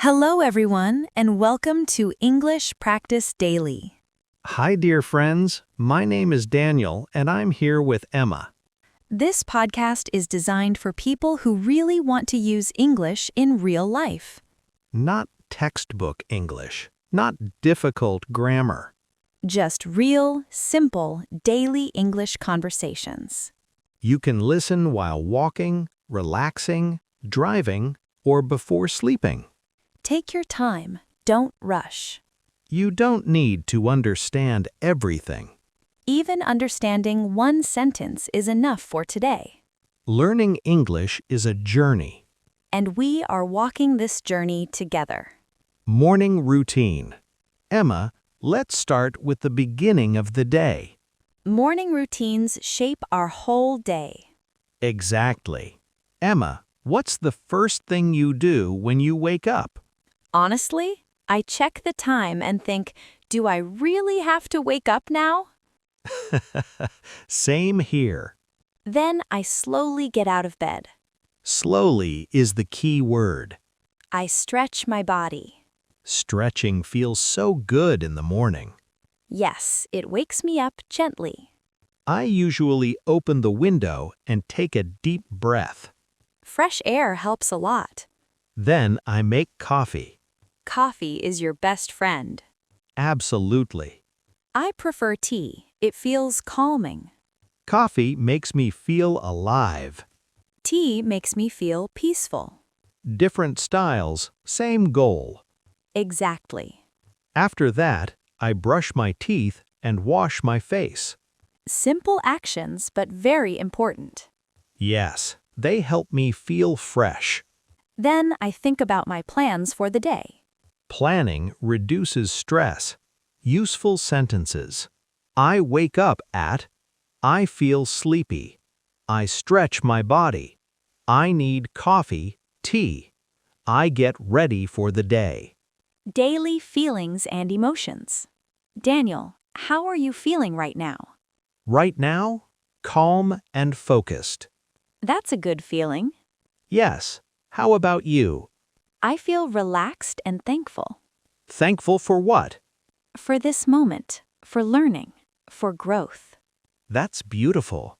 Hello, everyone, and welcome to English Practice Daily. Hi, dear friends. My name is Daniel, and I'm here with Emma. This podcast is designed for people who really want to use English in real life. Not textbook English, not difficult grammar. Just real, simple, daily English conversations. You can listen while walking, relaxing, driving, or before sleeping. Take your time. Don't rush. You don't need to understand everything. Even understanding one sentence is enough for today. Learning English is a journey. And we are walking this journey together. Morning routine. Emma, let's start with the beginning of the day. Morning routines shape our whole day. Exactly. Emma, what's the first thing you do when you wake up? Honestly, I check the time and think, do I really have to wake up now? Same here. Then I slowly get out of bed. Slowly is the key word. I stretch my body. Stretching feels so good in the morning. Yes, it wakes me up gently. I usually open the window and take a deep breath. Fresh air helps a lot. Then I make coffee. Coffee is your best friend. Absolutely. I prefer tea. It feels calming. Coffee makes me feel alive. Tea makes me feel peaceful. Different styles, same goal. Exactly. After that, I brush my teeth and wash my face. Simple actions, but very important. Yes, they help me feel fresh. Then I think about my plans for the day. Planning reduces stress. Useful sentences. I wake up at. I feel sleepy. I stretch my body. I need coffee, tea. I get ready for the day. Daily feelings and emotions. Daniel, how are you feeling right now? Right now, calm and focused. That's a good feeling. Yes, how about you? I feel relaxed and thankful. Thankful for what? For this moment, for learning, for growth. That's beautiful.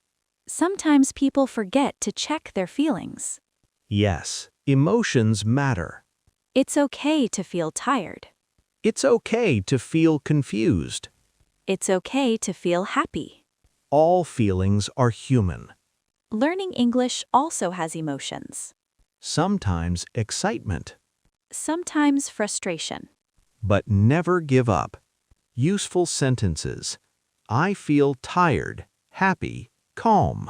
Sometimes people forget to check their feelings. Yes, emotions matter. It's okay to feel tired. It's okay to feel confused. It's okay to feel happy. All feelings are human. Learning English also has emotions. Sometimes excitement. Sometimes frustration. But never give up. Useful sentences. I feel tired, happy, calm.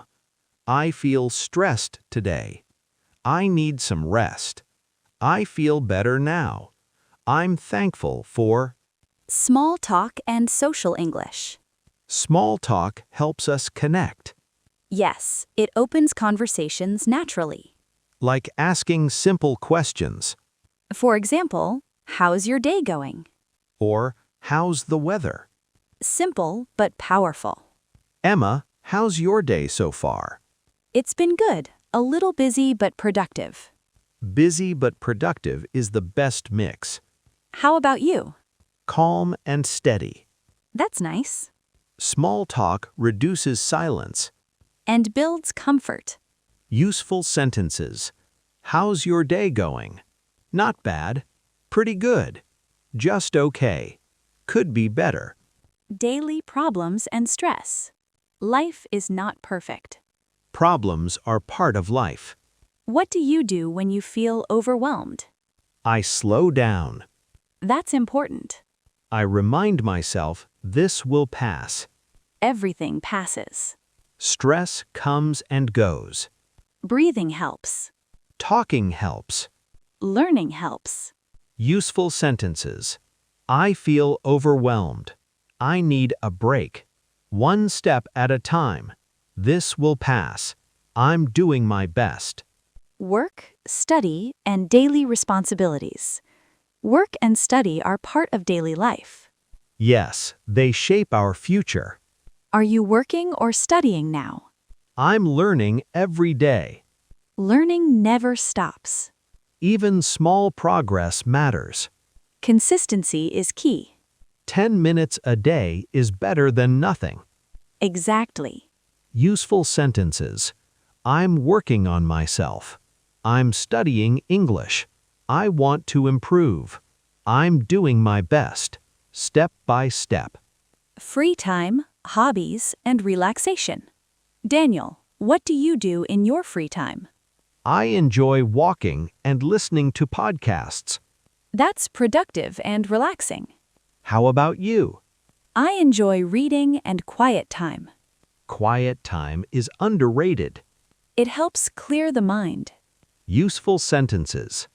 I feel stressed today. I need some rest. I feel better now. I'm thankful for. Small talk and social English. Small talk helps us connect. Yes, it opens conversations naturally. Like asking simple questions. For example, how's your day going? Or, how's the weather? Simple but powerful. Emma, how's your day so far? It's been good, a little busy but productive. Busy but productive is the best mix. How about you? Calm and steady. That's nice. Small talk reduces silence. And builds comfort. Useful sentences. How's your day going? Not bad. Pretty good. Just okay. Could be better. Daily problems and stress. Life is not perfect. Problems are part of life. What do you do when you feel overwhelmed? I slow down. That's important. I remind myself this will pass. Everything passes. Stress comes and goes. Breathing helps. Talking helps. Learning helps. Useful sentences. I feel overwhelmed. I need a break. One step at a time. This will pass. I'm doing my best. Work, study, and daily responsibilities. Work and study are part of daily life. Yes, they shape our future. Are you working or studying now? I'm learning every day. Learning never stops. Even small progress matters. Consistency is key. 10 minutes a day is better than nothing. Exactly. Useful sentences. I'm working on myself. I'm studying English. I want to improve. I'm doing my best, step by step. Free time, hobbies, and relaxation. Daniel, what do you do in your free time? I enjoy walking and listening to podcasts. That's productive and relaxing. How about you? I enjoy reading and quiet time. Quiet time is underrated. It helps clear the mind. Useful sentences.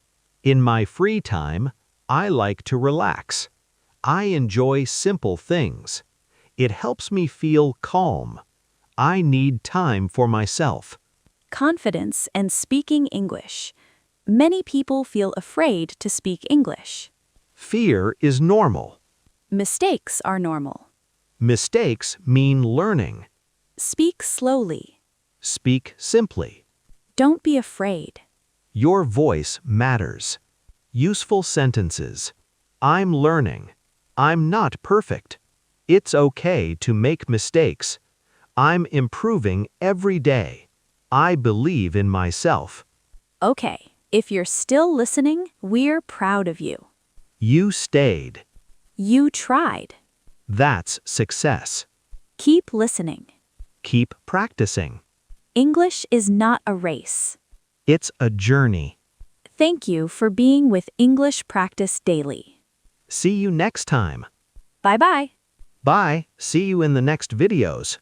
In my free time, I like to relax. I enjoy simple things. It helps me feel calm. I need time for myself. Confidence and speaking English. Many people feel afraid to speak English. Fear is normal. Mistakes are normal. Mistakes mean learning. Speak slowly. Speak simply. Don't be afraid. Your voice matters. Useful sentences. I'm learning. I'm not perfect. It's okay to make mistakes. I'm improving every day. I believe in myself. Okay, if you're still listening, we're proud of you. You stayed. You tried. That's success. Keep listening. Keep practicing. English is not a race. It's a journey. Thank you for being with English Practice Daily. See you next time. Bye-bye. Bye. See you in the next videos.